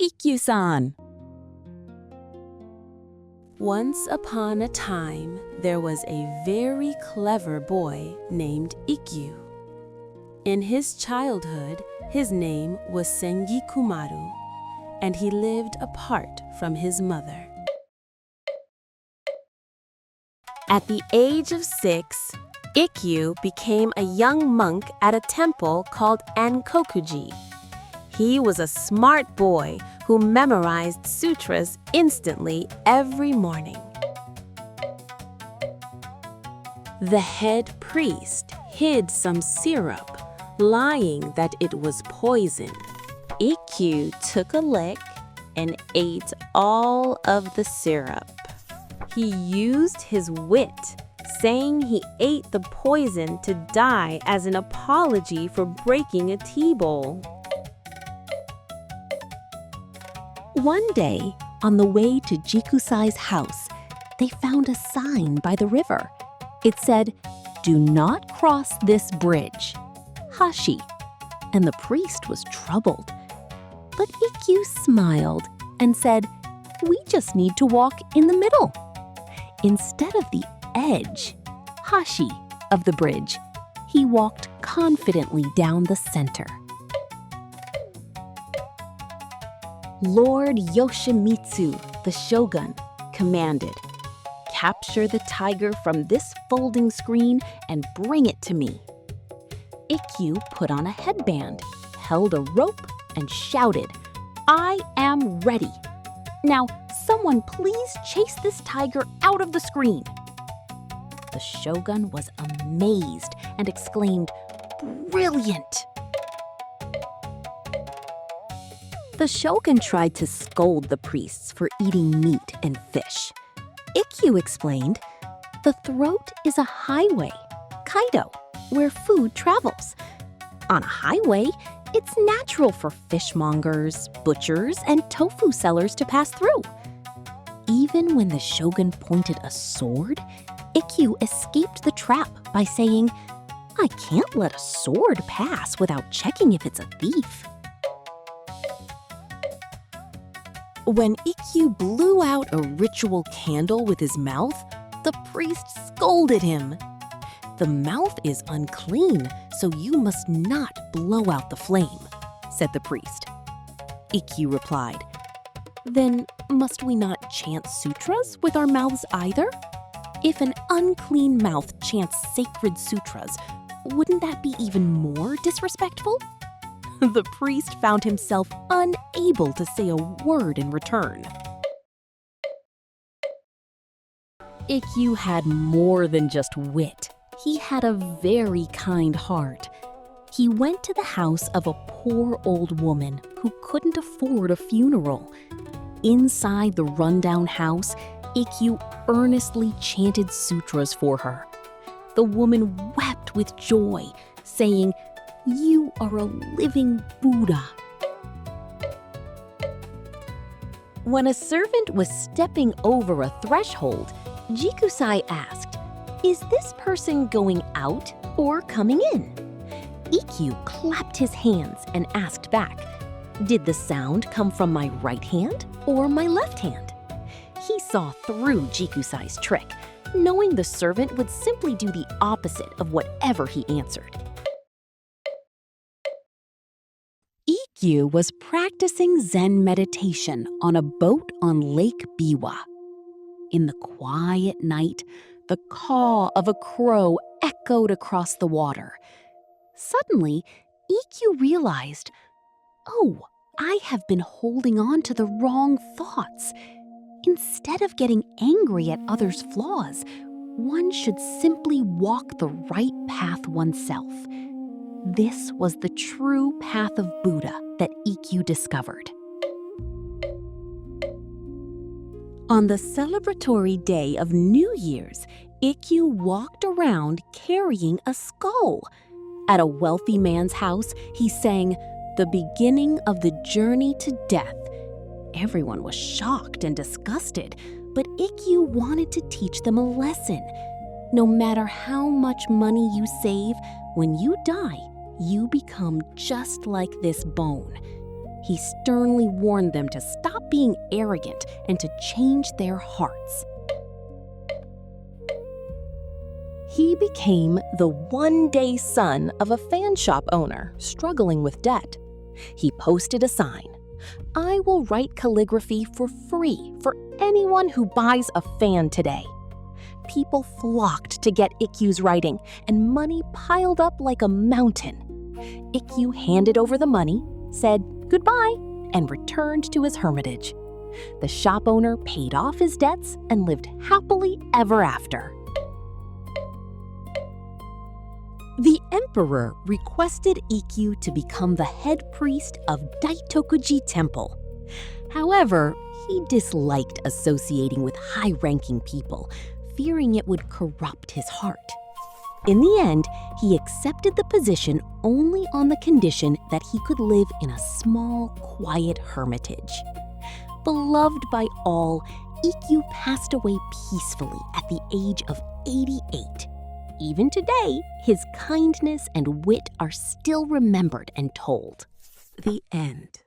一休さん. Once upon a time, there was a very clever boy named Ikkyu. In his childhood, his name was Sengi Kumaru, and he lived apart from his mother. At the age of 6, Ikkyu became a young monk at a temple called Ankokuji. He was a smart boy who memorized sutras instantly every morning. The head priest hid some syrup, lying that it was poison. Ikkyu took a lick and ate all of the syrup. He used his wit, saying he ate the poison to die as an apology for breaking a tea bowl. One day, on the way to Jikusai's house, they found a sign by the river. It said, "Do not cross this bridge, Hashi," and the priest was troubled. But Ikkyu smiled and said, "We just need to walk in the middle." Instead of the edge, Hashi, of the bridge, he walked confidently down the center. Lord Yoshimitsu, the shogun, commanded, "Capture the tiger from this folding screen and bring it to me." Ikkyu put on a headband, held a rope, and shouted, "I am ready. Now, someone please chase this tiger out of the screen." The shogun was amazed and exclaimed, "Brilliant!" The shogun tried to scold the priests for eating meat and fish. Ikkyu explained, "The throat is a highway, Kaido, where food travels. On a highway, it's natural for fishmongers, butchers, and tofu sellers to pass through." Even when the shogun pointed a sword, Ikkyu escaped the trap by saying, "I can't let a sword pass without checking if it's a thief." When Ikkyu blew out a ritual candle with his mouth, the priest scolded him. "The mouth is unclean, so you must not blow out the flame," said the priest. Ikkyu replied, "Then must we not chant sutras with our mouths either? If an unclean mouth chants sacred sutras, wouldn't that be even more disrespectful?" The priest found himself unable to say a word in return. Ikkyu had more than just wit. He had a very kind heart. He went to the house of a poor old woman who couldn't afford a funeral. Inside the rundown house, Ikkyu earnestly chanted sutras for her. The woman wept with joy, saying, "You are a living Buddha." When a servant was stepping over a threshold, Jikusai asked, "Is this person going out or coming in?" Ikkyu clapped his hands and asked back, "Did the sound come from my right hand or my left hand?" He saw through Jikusai's trick, knowing the servant would simply do the opposite of whatever he answered. Ikkyu was practicing Zen meditation on a boat on Lake Biwa. In the quiet night, the caw of a crow echoed across the water. Suddenly, Ikkyu realized, "Oh, I have been holding on to the wrong thoughts. Instead of getting angry at others' flaws, one should simply walk the right path oneself." This was the true path of Buddha that Ikkyu discovered. On the celebratory day of New Year's, Ikkyu walked around carrying a skull. At a wealthy man's house, he sang, "The beginning of the journey to death." Everyone was shocked and disgusted, but Ikkyu wanted to teach them a lesson. No matter how much money you save, when you die, you become just like this bone. he sternly warned them to stop being arrogant and to change their hearts. He became the one-day son of a fan shop owner struggling with debt. He posted a sign, "I will write calligraphy for free for anyone who buys a fan today." People flocked to get Ikkyu's writing, and money piled up like a mountain. Ikkyu handed over the money, said goodbye, and returned to his hermitage. The shop owner paid off his debts and lived happily ever after. The emperor requested Ikkyu to become the head priest of Daitokuji Temple. However, he disliked associating with high-ranking people, fearing it would corrupt his heart. In the end, he accepted the position only on the condition that he could live in a small, quiet hermitage. Beloved by all, Ikkyu passed away peacefully at the age of 88. Even today, his kindness and wit are still remembered and told. The end.